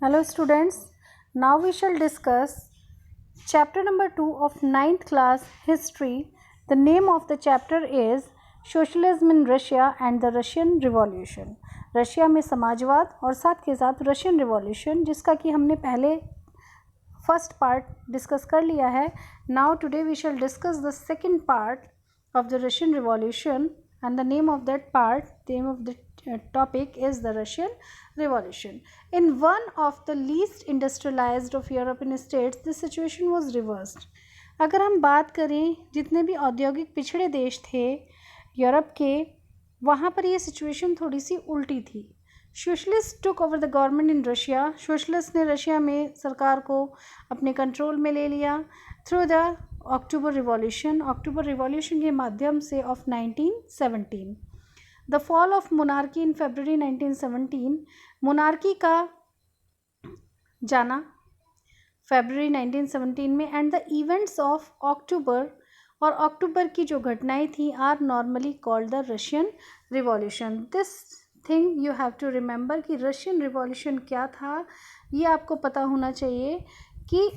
Hello students, now we shall discuss chapter number 2 of ninth class history. The name of the chapter is Socialism in Russia and the Russian Revolution. Russia में समाजवाद और साथ के साथ Russian revolution, जिसका कि हमने पहले फर्स्ट पार्ट डिस्कस कर लिया है. Now today we shall discuss the second part of the Russian Revolution, and the name of that part, the name of the topic is the Russian Revolution. In one of the least industrialized of European states, this situation was reversed. अगर हम बात करें जितने भी औद्योगिक पिछड़े देश थे यूरोप के, वहाँ पर ये सिचुएशन थोड़ी सी उल्टी थी. Socialist took over the government in Russia. Socialist ने रशिया में सरकार को अपने कंट्रोल में ले लिया थ्रू द अक्टूबर रिवॉल्यूशन के माध्यम से of 1917. The fall of monarchy in February 1917. Monarchy का जाना फरवरी 1917 में, and the events of October, और अक्टूबर की जो घटनाएं थी, are normally called the Russian revolution. This thing you have to remember कि रशियन रिवॉल्यूशन क्या था, ये आपको पता होना चाहिए. कि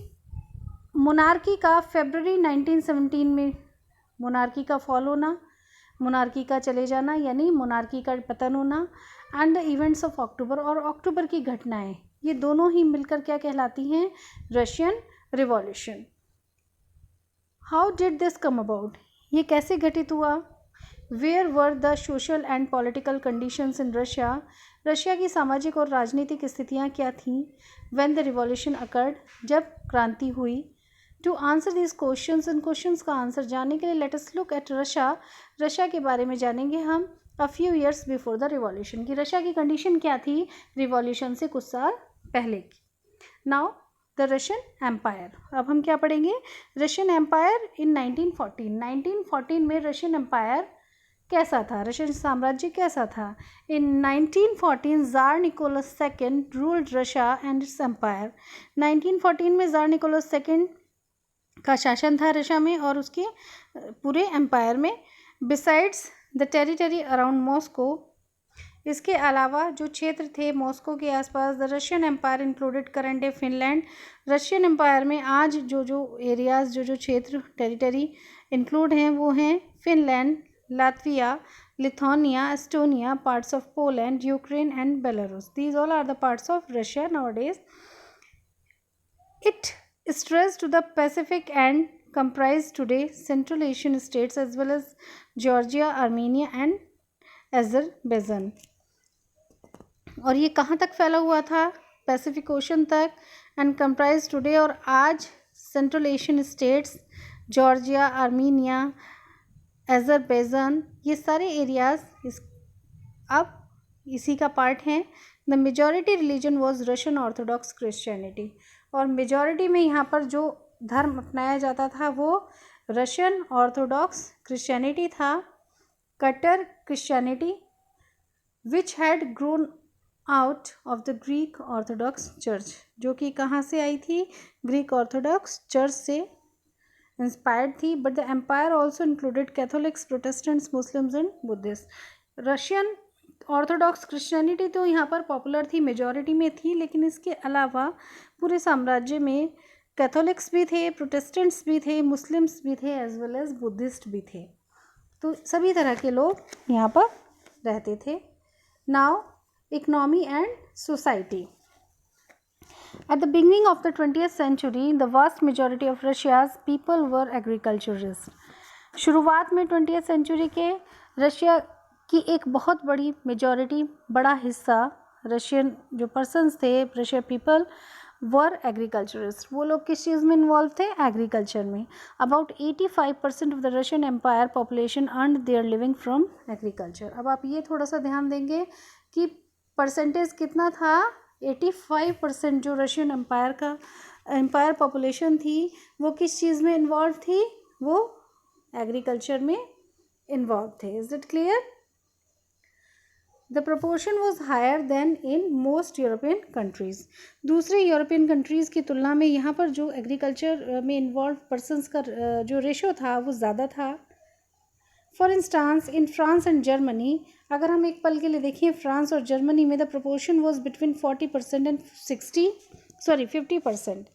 मोनार्की का फरवरी 1917 में मोनार्की का फॉल होना, मोनार्की का चले जाना यानी मोनार्की का पतन होना, and the events of October और अक्टूबर की घटनाएं, ये दोनों ही मिलकर क्या कहलाती हैं? Russian revolution. How did this come about? ये कैसे घटित हुआ? Where were the social and political conditions in Russia. Russia की सामाजिक और राजनीतिक स्थितियाँ क्या थीं? व्हेन द रिवॉल्यूशन अकर्ड, जब क्रांति हुई. टू आंसर दिस क्वेश्चंस, इन क्वेश्चंस का आंसर जानने के लिए let us look at Russia के बारे में जानेंगे हम a few years before the revolution. की रशिया की कंडीशन क्या थी रिवॉल्यूशन से कुछ साल पहले की. Now the Russian empire. अब हम क्या पढ़ेंगे? रशियन एम्पायर इन 1914 में रशियन एम्पायर कैसा था, रशियन साम्राज्य कैसा था? In 1914 tsar Nicholas second ruled Russia and its empire. 1914 में ज़ार निकोलस सेकेंड का शासन था रशिया में और उसके पूरे एम्पायर में. Besides the territory around Moscow, इसके अलावा जो क्षेत्र थे मॉस्को के आसपास, the Russian empire included current day Finland. Russian empire में आज जो एरियाज़, जो क्षेत्र, टेरिटरी इंक्लूड हैं वो हैं Finland, Latvia, Lithuania, Estonia, parts of Poland, Ukraine and Belarus. These all are the parts of Russia nowadays. It stretched to the Pacific and comprised today Central Asian states as well as Georgia, Armenia and Azerbaijan. और ये कहाँ तक फैला हुआ था? Pacific ocean तक. And comprise today, और आज central Asian states, Georgia, Armenia, Azerbaijan, ये सारे एरियाज़ अब इसी का पार्ट हैं. The majority religion was Russian Orthodox Christianity. और मेजॉरिटी में यहाँ पर जो धर्म अपनाया जाता था वो रशियन ऑर्थोडॉक्स क्रिश्चियनिटी था. कट्टर Christianity which had grown out of the Greek Orthodox Church, जो कि कहाँ से आई थी? ग्रीक ऑर्थोडॉक्स चर्च से इंस्पायर्ड थी. But the empire also included Catholics, Protestants, Muslims and Buddhist. Russian Orthodox Christianity तो यहाँ पर पॉपुलर थी, मेजॉरिटी में थी, लेकिन इसके अलावा पूरे साम्राज्य में कैथोलिक्स भी थे, प्रोटेस्टेंट्स भी थे, मुस्लिम्स भी थे, एज वेल एज बुद्धिस्ट भी थे. तो सभी तरह के लोग यहाँ पर रहते थे. Now economy and society. At the beginning of the 20th century, the vast majority of Russia's people were agriculturists. शुरुआत में 20th सेंचुरी के रशिया की एक बहुत बड़ी मेजॉरिटी, बड़ा हिस्सा रशियन जो पर्सन्स थे, रशियन पीपल वर एग्रीकल्चरिस्ट. वो लोग किस चीज़ में इन्वॉल्व थे? एग्रीकल्चर में. About 85% of the Russian empire population earned their living from agriculture. अब आप ये थोड़ा सा ध्यान देंगे कि परसेंटेज कितना था? 85% जो रशियन एम्पायर पॉपुलेशन थी वो किस चीज़ में इन्वॉल्व थी? वो एग्रीकल्चर में इन्वॉल्व थे. Is it clear? The proportion was higher than in most European countries. दूसरे यूरोपियन कंट्रीज़ की तुलना में यहाँ पर जो एग्रीकल्चर में इन्वॉल्व पर्सनस का जो रेशो था वो ज़्यादा था. For instance in France and Germany, अगर हम एक पल के लिए देखें फ्रांस और जर्मनी में the proportion was between 40% and 50%।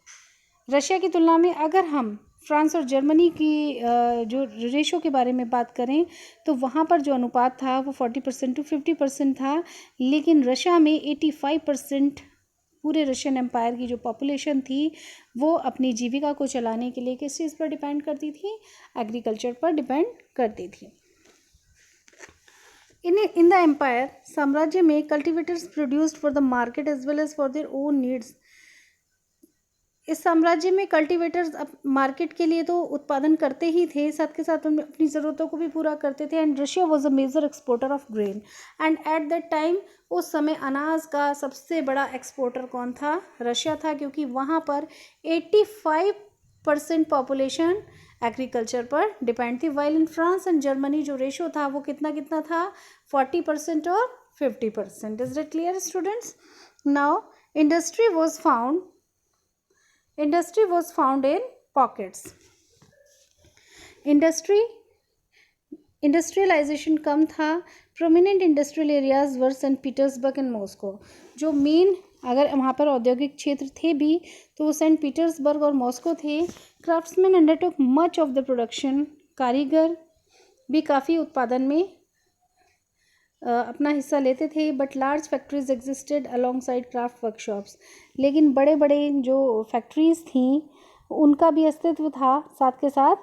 Russia की तुलना में अगर हम फ्रांस और जर्मनी की जो रेशो के बारे में बात करें तो वहाँ पर जो अनुपात था वो 40% to 50% था, लेकिन रशिया में 85% पूरे रशियन एम्पायर की जो पॉपुलेशन थी वो अपनी जीविका को चलाने के लिए किस चीज़ पर डिपेंड करती थी? एग्रीकल्चर पर डिपेंड करती थी। इन द एम्पायर, साम्राज्य में cultivators produced for the market as well as for their own needs. इस साम्राज्य में कल्टिवेटर्स मार्केट के लिए तो उत्पादन करते ही थे, साथ के साथ उनमें अपनी ज़रूरतों को भी पूरा करते थे। And Russia was a major exporter of grain, and at that time उस समय अनाज का सबसे बड़ा एक्सपोर्टर कौन था? रशिया था, क्योंकि वहाँ पर 85% पॉपुलेशन एग्रीकल्चर पर डिपेंड थी। While in France and Germany जो रेशो था वो कितना कितना था? 40% और 50%। Is it clear students? Now industry was found in pockets. Industrialisation कम था। Prominent industrial areas were Saint Petersburg and Moscow. जो मेन अगर वहाँ पर औद्योगिक क्षेत्र थे भी तो वो सेंट पीटर्सबर्ग और मॉस्को थे। Craftsmen undertook much of the production. कारीगर भी काफ़ी उत्पादन में अपना हिस्सा लेते थे। But large factories existed along side craft workshops. लेकिन बड़े बड़े जो फैक्ट्रीज थी उनका भी अस्तित्व था, साथ के साथ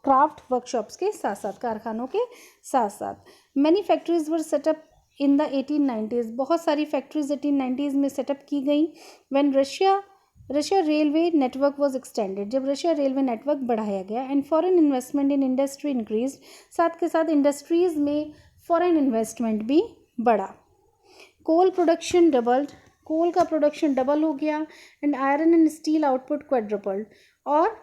क्राफ्ट वर्कशॉप्स के साथ साथ, कारखानों के साथ साथ। Many factories were set up in the 1890s। बहुत सारी फैक्ट्रीज 1890s में सेटअप की गई। When Russia railway network was extended, जब रशिया रेलवे नेटवर्क बढ़ाया गया। And foreign investment in industry increase, साथ के साथ इंडस्ट्रीज में फॉरेन इन्वेस्टमेंट भी बढ़ा। कोल प्रोडक्शन डबल्ड, कोल का प्रोडक्शन डबल हो गया। And iron and steel output quadrupled, और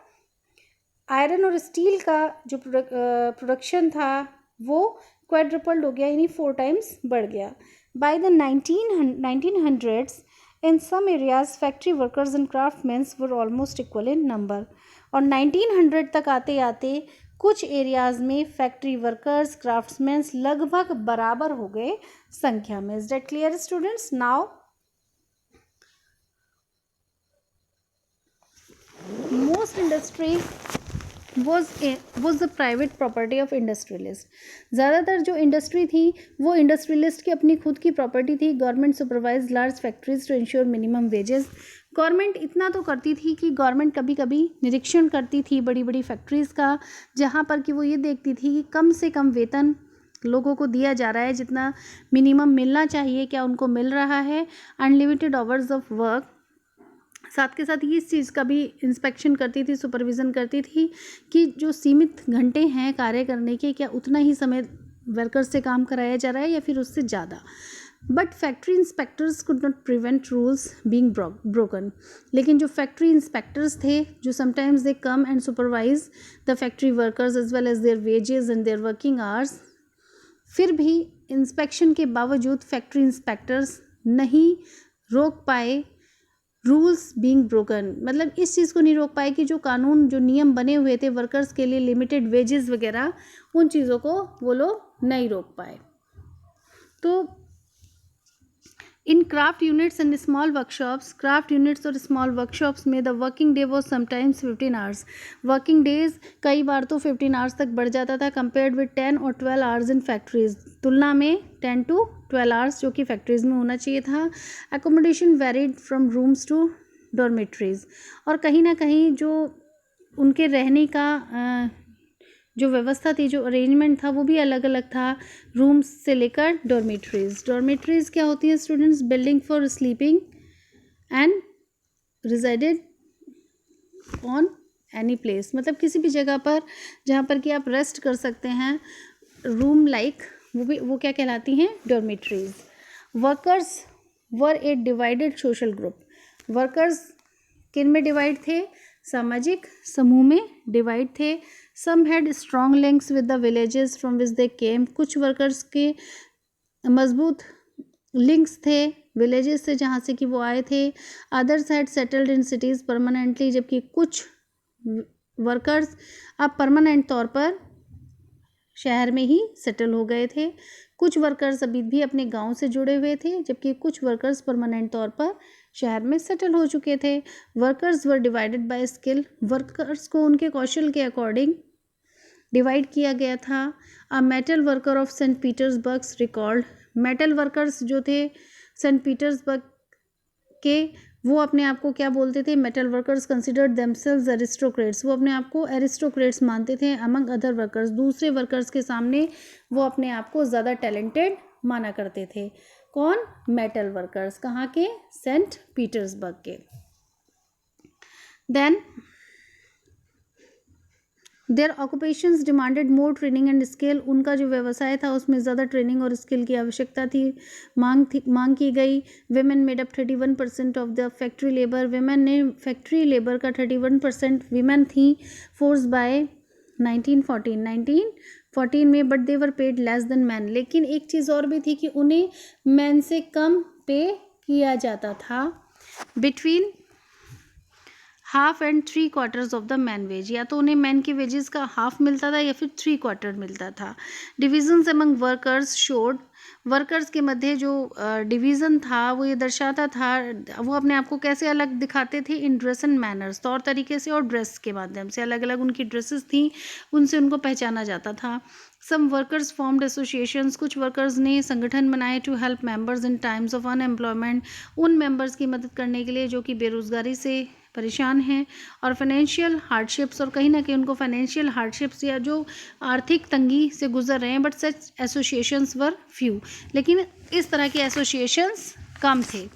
आयरन और स्टील का जो प्रोडक्शन था वो क्वाड्रपल्ड हो गया, यानी 4 times बढ़ गया। By the 1900s in some areas factory workers and craftmans were almost equal in number. और 1900 तक आते आते कुछ एरियाज में फैक्ट्री वर्कर्स क्राफ्ट्समैन्स लगभग बराबर हो गए संख्या में। Is that clear students? Now most industry was the private property of industrialist. ज़्यादातर जो इंडस्ट्री थी वो इंडस्ट्रियलिस्ट की अपनी खुद की प्रॉपर्टी थी। Government supervise large factories to ensure minimum wages. Government इतना तो करती थी कि गवर्नमेंट कभी कभी निरीक्षण करती थी बड़ी बड़ी फैक्ट्रीज़ का, जहाँ पर कि वो ये देखती थी कि कम से कम वेतन लोगों को दिया जा रहा है, जितना मिनिमम मिलना चाहिए क्या उनको मिल रहा है। अनलिमिटेड आवर्स ऑफ वर्क, साथ के साथ ये इस चीज़ का भी इंस्पेक्शन करती थी, सुपरविज़न करती थी कि जो सीमित घंटे हैं कार्य करने के, क्या उतना ही समय वर्कर्स से काम कराया जा रहा है या फिर उससे ज़्यादा। But factory inspectors could not prevent rules being broken. लेकिन जो फैक्ट्री इंस्पेक्टर्स थे, जो sometimes they come and supervise the factory workers as well as their wages and their working hours, फिर भी इंस्पेक्शन के बावजूद फैक्ट्री इंस्पेक्टर्स नहीं रोक पाए रूल्स बीइंग ब्रोकन। मतलब इस चीज़ को नहीं रोक पाए कि जो कानून, जो नियम बने हुए थे वर्कर्स के लिए, लिमिटेड वेजेस वगैरह, उन चीज़ों को वो लोग नहीं रोक पाए। तो इन craft units and small workshops, craft units और स्मॉल वर्कशॉप्स में the working day was sometimes 15 hours. Working days कई बार तो 15 आवर्स तक बढ़ जाता था, कंपेयर्ड विद 10 और 12 आवर्स इन फैक्ट्रीज, तुलना में 10 to 12 आवर्स जो कि फैक्ट्रीज में होना चाहिए था। Accommodation varied from rooms to dormitories, और कहीं ना कहीं जो उनके रहने का जो व्यवस्था थी, जो अरेंजमेंट था वो भी अलग अलग था, रूम्स से लेकर डॉर्मेट्रीज। डॉर्मेट्रीज क्या होती है students? Building for sleeping and resided on any place, मतलब किसी भी जगह पर जहाँ पर कि आप रेस्ट कर सकते हैं, रूम लाइक, वो क्या कहलाती हैं? Dormitories. Workers were a divided social group. Workers किन में डिवाइड थे? सामाजिक समूह में डिवाइड थे। Some had strong links with the villages from which they came. कुछ वर्कर्स के मजबूत लिंक्स थे विलेजेस से जहाँ से कि वो आए थे। Others had settled in cities permanently, जबकि कुछ वर्कर्स अब परमानेंट तौर पर शहर में ही सेटल हो गए थे। कुछ वर्कर्स अभी भी अपने गांव से जुड़े हुए थे, जबकि कुछ वर्कर्स परमानेंट तौर पर शहर में सेटल हो चुके थे। Workers were divided by skill, workers को उनके कौशल के अकॉर्डिंग डिवाइड किया गया था। A metal worker of Saint Petersburg record, metal workers जो थे सेंट पीटर्सबर्ग के, वो अपने आप को क्या बोलते थे? Metal workers considered themselves aristocrats, वो अपने आप को एरिस्टोक्रेट्स मानते थे अमंग अदर वर्कर्स, दूसरे वर्कर्स के सामने वो अपने आप को ज़्यादा टैलेंटेड माना करते थे। कौन? Metal workers. कहाँ के? सेंट पीटर्सबर्ग के। Then their occupations demanded more training and skill, उनका जो व्यवसाय था उसमें ज़्यादा ट्रेनिंग और स्किल की आवश्यकता थी, मांग की गई। Women made up 31% of the factory labour, women ने फैक्ट्री लेबर का 31% वीमेन थी। फोर्स बाय 1914 में, but they were paid less than man, लेकिन एक चीज़ और भी थी कि उन्हें मैन से कम पे किया जाता था। Between half and 3/4 of the man wage, या तो उन्हें मैन के वेजेस का हाफ मिलता था या फिर 3/4 मिलता था। Divisions among workers showed, workers के मध्य जो डिवीज़न था वो ये दर्शाता था, वो अपने आप को कैसे अलग दिखाते थे? इन ड्रेस एंड मैनर्स, तौर तरीके से और ड्रेस के माध्यम से, अलग अलग उनकी ड्रेसेस थी, उनसे उनको पहचाना जाता था। सम वर्कर्स फॉर्म्ड एसोसिएशंस, कुछ वर्कर्स ने संगठन बनाए to help members in times of unemployment, उन मेंबर्स की मदद करने के लिए जो कि बेरोजगारी से परेशान हैं और फाइनेंशियल हार्डशिप्स, और कहीं ना कहीं उनको फाइनेंशियल हार्डशिप्स या जो आर्थिक तंगी से गुजर रहे हैं। But such associations were few, लेकिन इस तरह के एसोसिएशंस कम थे।